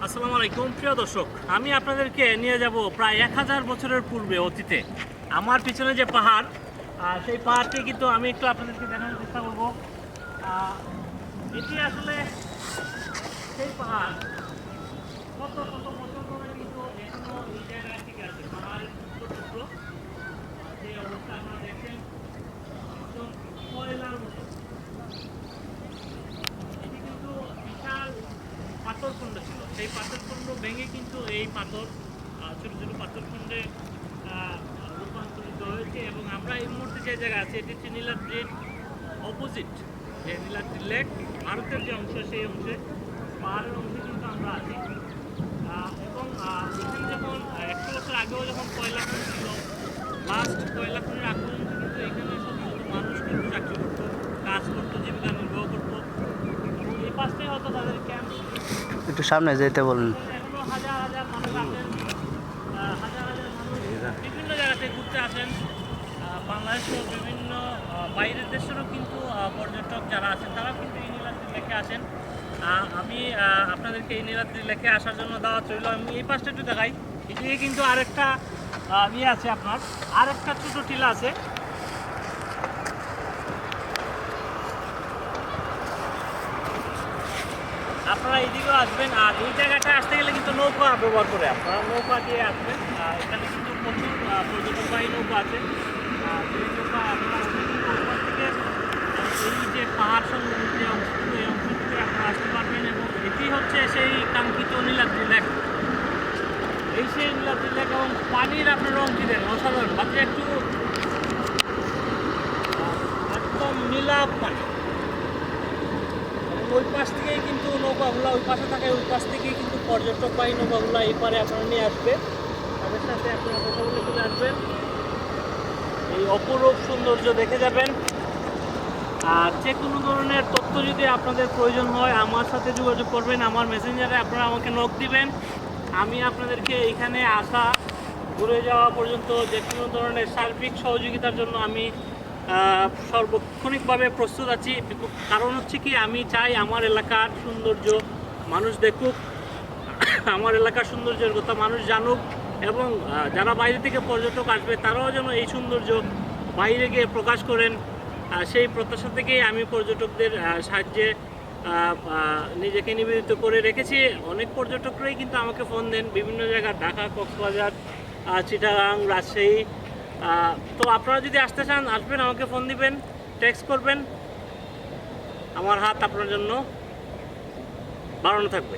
আসসালামু আলাইকুম প্রিয় দর্শক, আমি আপনাদেরকে নিয়ে যাব প্রায় 1000 বছরের পূর্বে অতীতে। আমার পিছনে যে পাহাড়, সেই পাহাড়টি কিন্তু আমি একটু আপনাদেরকে দেখানোর চেষ্টা করব। এটি আসলে সেই পাহাড় কত কত বছর ধরে কিন্তু এখনো এই জায়গায় থেকে আছে। পাহাড়ের টুকরো টুকরো যে অবস্থা আপনারা দেখছেন, একদম কয়লার মতো। এটি কিন্তু বিশাল পাথরখণ্ড ছিল। সেই পাথরখণ্ড ভেঙে কিন্তু এই পাথর ছোট ছোট পাথরখণ্ডে রূপান্তরিত হয়েছে। এবং আমরা এই মুহূর্তে যে জায়গা আছে, এটি হচ্ছে নীলাদ্রির অপোজিট, যে নীলাদ্রি লেক ভারতের যে অংশ, সেই অংশে পাহাড়ের অংশে কিন্তু আমরা আছি। এবং এখানে যখন 100 বছর আগেও যখন কয়লা খনি ছিল, লাস্ট কয়লা খনির আগ পর্যন্ত কিন্তু এখানে শত শত মানুষ কিন্তু চাকরি করতো, কাজ করতো, জীবিকা নির্বাহ করতো। এবং এই পাশটাই হয়তো তাদের ক্যাম্প। একটু সামনে যেতে বলুন। এখনো হাজার হাজার মানুষ আসেন, হাজার হাজার মানুষ বিভিন্ন জায়গা থেকে ঘুরতে আসেন। বাংলাদেশ সহ বিভিন্ন বাইরের দেশেরও কিন্তু পর্যটক যারা আছেন, তারাও কিন্তু এই নীলাদ্রি লেকে আসেন। আমি আপনাদেরকে এই নীলাদ্রি লেকে আসার জন্য দাওয়াত রইল। আমি এই পাশটা একটু দেখাই। এদিকে কিন্তু আরেকটা ইয়ে আছে, আপনার আরেকটা ছোটো টিলা আছে। আপনারা এইদিকেও আসবেন। আর এই জায়গাটায় আসতে গেলে কিন্তু নৌকা ব্যবহার করে আপনারা নৌকা দিয়ে আসবেন। এখানে কিন্তু প্রচুর পর্যটকবাহী নৌকা আছে। এই নৌকা আপনারা ওখান থেকে এই যে পাহাড় সংলগ্ন যে অংশটুকু, এই অংশটুকু আপনারা আসতে পারবেন। এবং এটি হচ্ছে সেই কাঙ্ক্ষিত নীলাদ্রি লেক। এই সেই নীলাদ্রি লেক, এবং পানির আপনার রং কি দেন অসাধারণ। বাকি একটু একদম নীলাভ পানি। ওই পাশ থেকেই কিন্তু নৌকাগুলো, ওই পাশে থাকে, ওই পাশ থেকেই কিন্তু পর্যটকবাহী নৌকাগুলো এই পারে আপনারা নিয়ে আসবে। তাদের সাথে আপনারা কথা বলে চলে আসবেন, এই অপরূপ সৌন্দর্য দেখে যাবেন। আর যে কোনো ধরনের তথ্য যদি আপনাদের প্রয়োজন হয়, আমার সাথে যোগাযোগ করবেন। আমার মেসেঞ্জারে আপনারা আমাকে নক দিবেন। আমি আপনাদেরকে এইখানে আসা, ঘুরে যাওয়া পর্যন্ত যে কোনো ধরনের সার্বিক সহযোগিতার জন্য আমি সার্বক্ষণিকভাবে প্রস্তুত আছি। কারণ হচ্ছে কি, আমি চাই আমার এলাকার সৌন্দর্য মানুষ দেখুক, আমার এলাকার সৌন্দর্যের কথা মানুষ জানুক। এবং যারা বাইরে থেকে পর্যটক আসবে, তারাও যেন এই সৌন্দর্য বাইরে গিয়ে প্রকাশ করেন। সেই প্রত্যাশা থেকেই আমি পর্যটকদের সাহায্যে নিজেকে নিবেদিত করে রেখেছি। অনেক পর্যটকরাই কিন্তু আমাকে ফোন দেন বিভিন্ন জায়গায়, ঢাকা, কক্সবাজার, চিটাগাং, রাজশাহী। তো আপনারা যদি আসতে চান, আসবেন, আমাকে ফোন দিবেন, টেক্সট করবেন। আমার হাত আপনার জন্য বাড়ানো থাকবে।